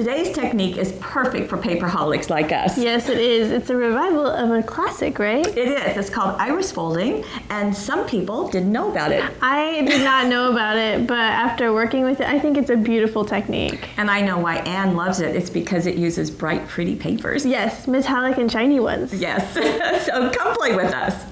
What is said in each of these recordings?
Today's technique is perfect for paperholics like us. Yes, it is. It's a revival of a classic, right? It is. It's called iris folding, and some people didn't know about it. I did not know about it, but after working with it, I think it's a beautiful technique. And I know why Anne loves it. It's because it uses bright, pretty papers. Yes, metallic and shiny ones. Yes. So come play with us.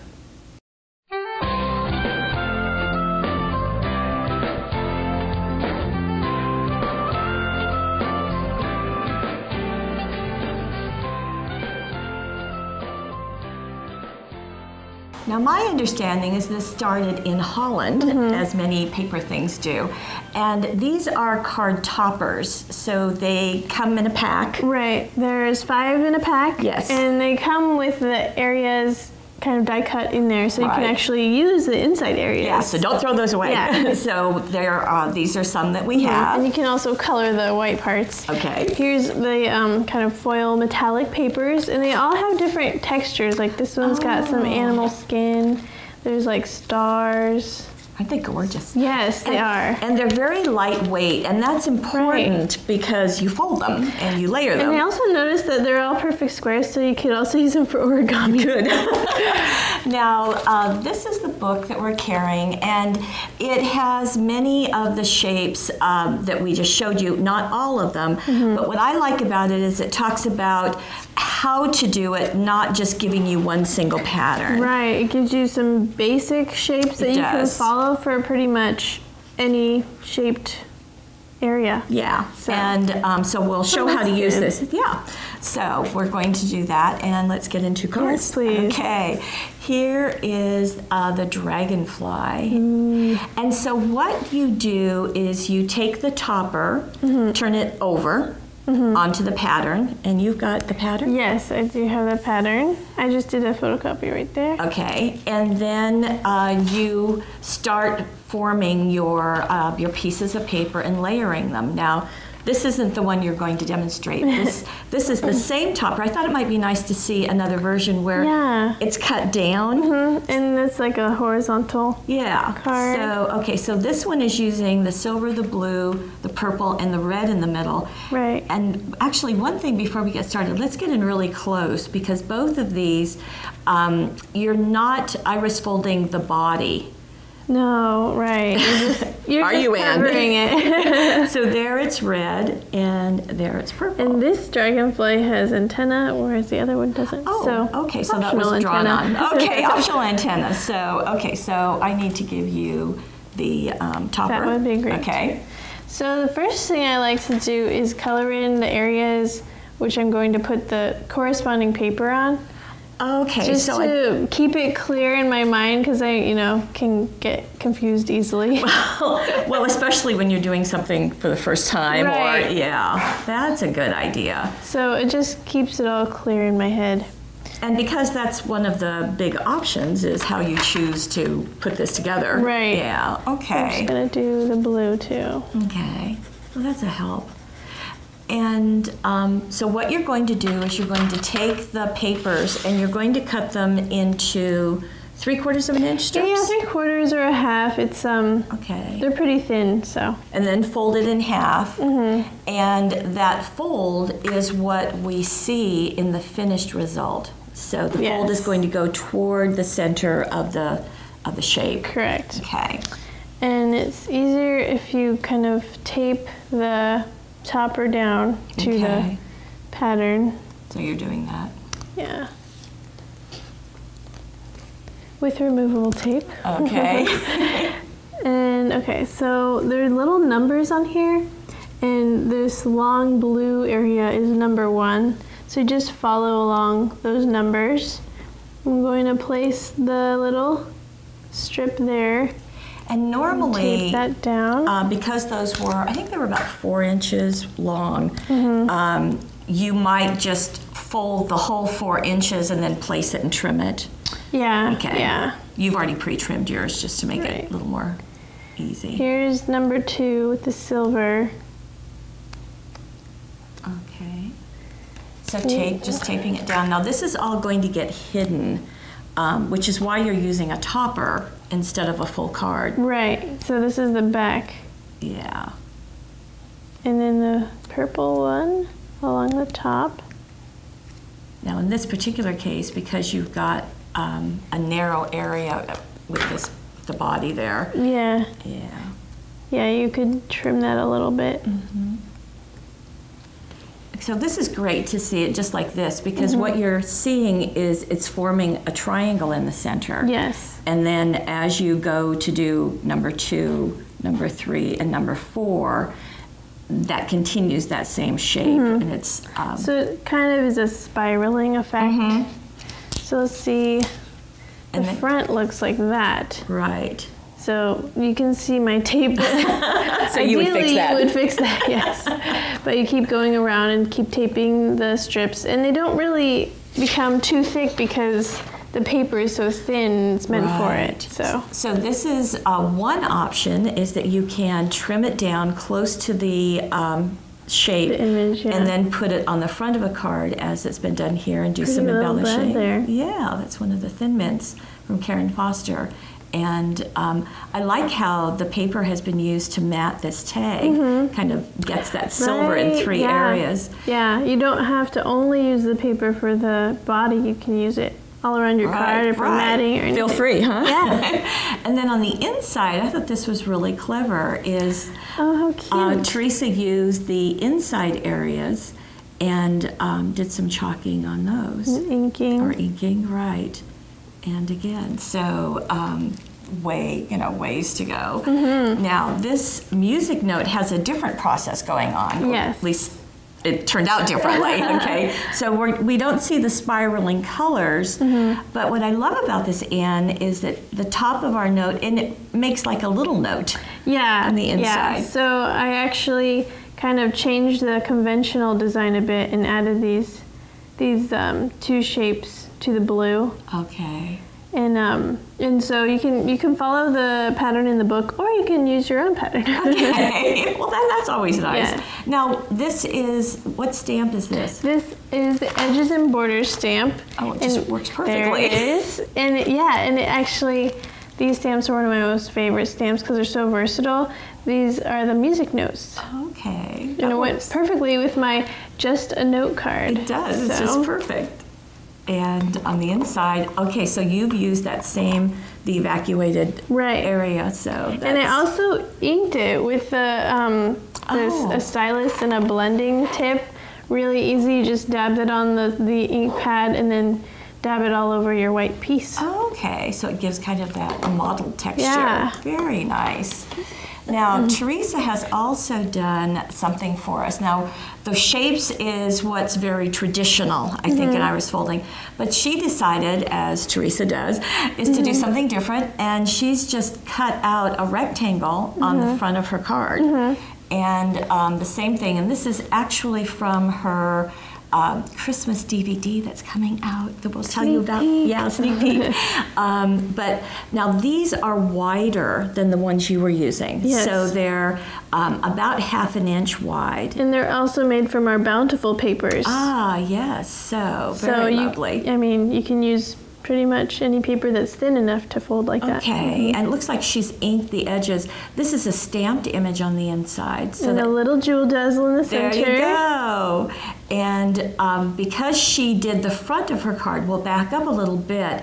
Now, my understanding is this started in Holland, as many paper things do. And these are card toppers, so they come in a pack. Right. There's 5 in a pack. Yes. And they come with the areas kind of die cut in there, so you can actually use the inside areas. Yeah, so don't throw those away. Yeah. So these are some that we have. And you can also color the white parts. Okay. Here's the kind of foil metallic papers, and they all have different textures. Like this one's got some animal skin. There's like stars. Aren't they gorgeous? Yes, they are. And they're very lightweight, and that's important because you fold them and you layer them. And I also noticed that they're all perfect squares, so you could also use them for origami. Good. Now, this is the book that we're carrying, and it has many of the shapes that we just showed you, not all of them, but what I like about it is it talks about how to do it, not just giving you one single pattern. Right, it gives you some basic shapes that you can follow for pretty much any shaped area. Yeah, and so we'll show how to use this. Yeah, so we're going to do that, and let's get into cards. Yes, please. Okay, here is the dragonfly. And so what you do is you take the topper, turn it over onto the pattern, and you've got the pattern? Yes, I do have the pattern. I just did a photocopy right there. Okay, and then you start forming your pieces of paper and layering them. Now, this isn't the one you're going to demonstrate. This is the same topper. I thought it might be nice to see another version where it's cut down. And it's like a horizontal card. So, so this one is using the silver, the blue, the purple, and the red in the middle. Right. And actually, one thing before we get started, let's get in really close, because both of these, you're not iris folding the body. No, right. You're just covering it. So there it's red, and there it's purple. And this dragonfly has antenna, whereas the other one doesn't. Oh, okay, so that was drawn on. Okay, optional antenna. So, so I need to give you the topper. That would be great. Okay. So the first thing I like to do is color in the areas which I'm going to put the corresponding paper on. Okay, just to keep it clear in my mind, because I, can get confused easily. Well, especially when you're doing something for the first time, or that's a good idea. So it just keeps it all clear in my head. And because that's one of the big options is how you choose to put this together. Right. Yeah. Okay. I'm just gonna do the blue too. Okay. Well, that's a help. And so what you're going to do is you're going to take the papers and you're going to cut them into 3/4 of an inch strips? Yeah, 3/4 or a half. It's they're pretty thin, so. And then fold it in half. And that fold is what we see in the finished result. So the fold is going to go toward the center of the shape. Correct. Okay. And it's easier if you kind of tape the topper down to the pattern. So you're doing that? Yeah. With removable tape. Okay. And so there are little numbers on here, and this long blue area is number 1. So just follow along those numbers. I'm going to place the little strip there. And normally, tape that down. Because those were, I think they were about 4 inches long, you might just fold the whole 4 inches and then place it and trim it. Yeah. Okay. Yeah. You've already pre-trimmed yours just to make it a little more easy. Here's number 2 with the silver. Okay. So just taping it down. Now this is all going to get hidden, which is why you're using a topper instead of a full card. Right. So this is the back. Yeah. And then the purple one along the top. Now in this particular case, because you've got a narrow area with the body there. Yeah. Yeah. Yeah, you could trim that a little bit. Mm-hmm. So this is great to see it just like this, because what you're seeing is it's forming a triangle in the center. Yes. And then as you go to do number 2, number 3, and number 4, that continues that same shape. And it's so it kind of is a spiraling effect. So let's see, the front looks like that. Right. So you can see my tape. So you would fix that. You would fix that, yes. But you keep going around and keep taping the strips, and they don't really become too thick because the paper is so thin. It's meant for it. So this is one option, is that you can trim it down close to the shape, the image, and then put it on the front of a card as it's been done here, and do Pretty some little embellishing. bud there. Yeah, that's one of the Thin Mints from Karen Foster. And I like how the paper has been used to mat this tag. Kind of gets that silver in 3 areas. Yeah, you don't have to only use the paper for the body. You can use it all around your card or for matting or anything. Feel free, huh? Yeah. And then on the inside, I thought this was really clever, is how cute. Teresa used the inside areas and did some chalking on those. Inking. Or inking, right. And again, so ways to go. Now, this music note has a different process going on. Yes. At least it turned out differently, okay? So we don't see the spiraling colors, but what I love about this, Anne, is that the top of our note, and it makes like a little note on the inside. Yeah, so I actually kind of changed the conventional design a bit and added these 2 shapes to the blue. Okay. And so you can follow the pattern in the book, or you can use your own pattern. Okay. Well, that's always nice. Yeah. Now, this is, what stamp is this? This is the Edges and Borders stamp. Oh, it just works perfectly. There it is. And it actually, these stamps are one of my most favorite stamps because they're so versatile. These are the music notes. Okay. And it went perfectly with my Just a Note card. It does. It's just perfect. And on the inside, okay, so you've used that the evacuated area. So and I also inked it with a stylus and a blending tip. Really easy. You just dab it on the ink pad and then dab it all over your white piece. Okay, so it gives kind of that mottled texture. Yeah. Very nice. Now, Teresa has also done something for us. Now, the shapes is what's very traditional, I think, in iris folding. But she decided, as Teresa does, is to do something different. And she's just cut out a rectangle on the front of her card. And the same thing. And this is actually from her Christmas DVD that's coming out that we'll tell you about. Yeah, sneak peek. But now these are wider than the ones you were using. Yes. So they're about 1/2 inch wide. And they're also made from our Bountiful papers. Ah, yes. So very lovely. I mean, you can use pretty much any paper that's thin enough to fold like that. Okay, and it looks like she's inked the edges. This is a stamped image on the inside. So and a little jewel dazzle in the center. There you go. And because she did the front of her card, we'll back up a little bit,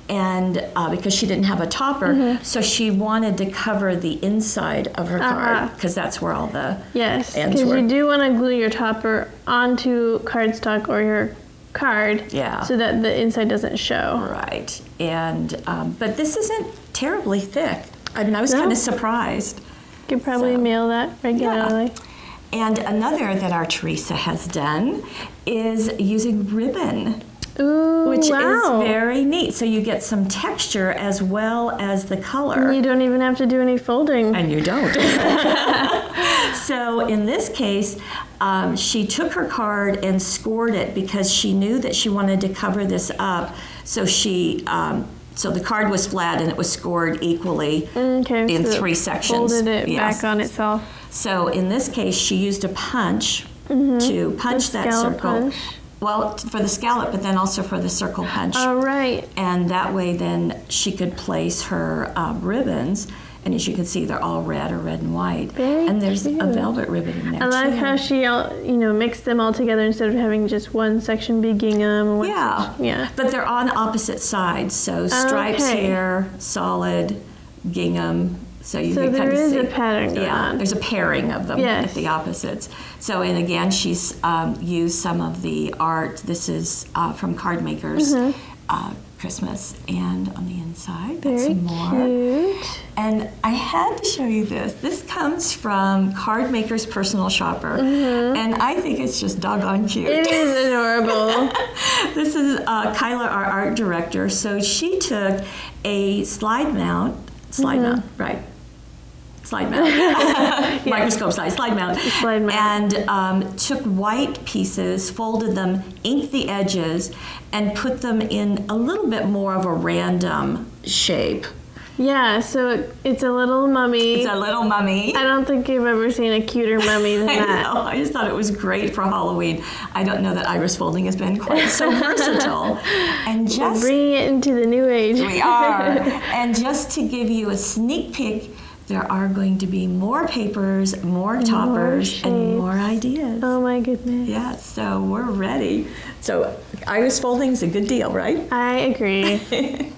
and because she didn't have a topper, so she wanted to cover the inside of her card, because that's where all the yes, ends were. because you do want to glue your topper onto cardstock or your card, so that the inside doesn't show. Right. And but this isn't terribly thick. I mean, I was kind of surprised. You could probably mail that regularly. Yeah. And another that our Teresa has done is using ribbon. Ooh, which wow. is very neat. So you get some texture as well as the color. And you don't even have to do any folding. And you don't. So in this case, she took her card and scored it because she knew that she wanted to cover this up. So so the card was flat and it was scored equally in 3 sections. Folded it back on itself. So in this case, she used a punch to punch that circle. Punch. Well, for the scallop, but then also for the circle punch. Oh, right. And that way then she could place her ribbons. And as you can see, they're all red or red and white. Very and there's cute. a velvet ribbon in there I like too. how she, mixed them all together instead of having just one section be gingham. And one section, yeah. But they're on opposite sides, so stripes Okay. here, solid, gingham. So you So can kind there of is see. a pattern going on. There's a pairing of them Yes. at the opposites. So, and again, she's used some of the art. This is from Card Makers Christmas, and on the inside, that's Very some more. cute. And I had to show you this. This comes from Card Maker's Personal Shopper, and I think it's just doggone cute. It is adorable. This is Kyla, our art director. So she took a slide mount, microscope size slide mount, and took white pieces, folded them, inked the edges, and put them in a little bit more of a random shape. Yeah, so it's a little mummy. It's a little mummy. I don't think you've ever seen a cuter mummy than I that. know. I just thought it was great for Halloween. I don't know that iris folding has been quite so versatile. And We're bringing it into the new age. We are. And just to give you a sneak peek, there are going to be more papers, more toppers, and more ideas. Oh my goodness. Yeah, so we're ready. So iris folding is a good deal, right? I agree.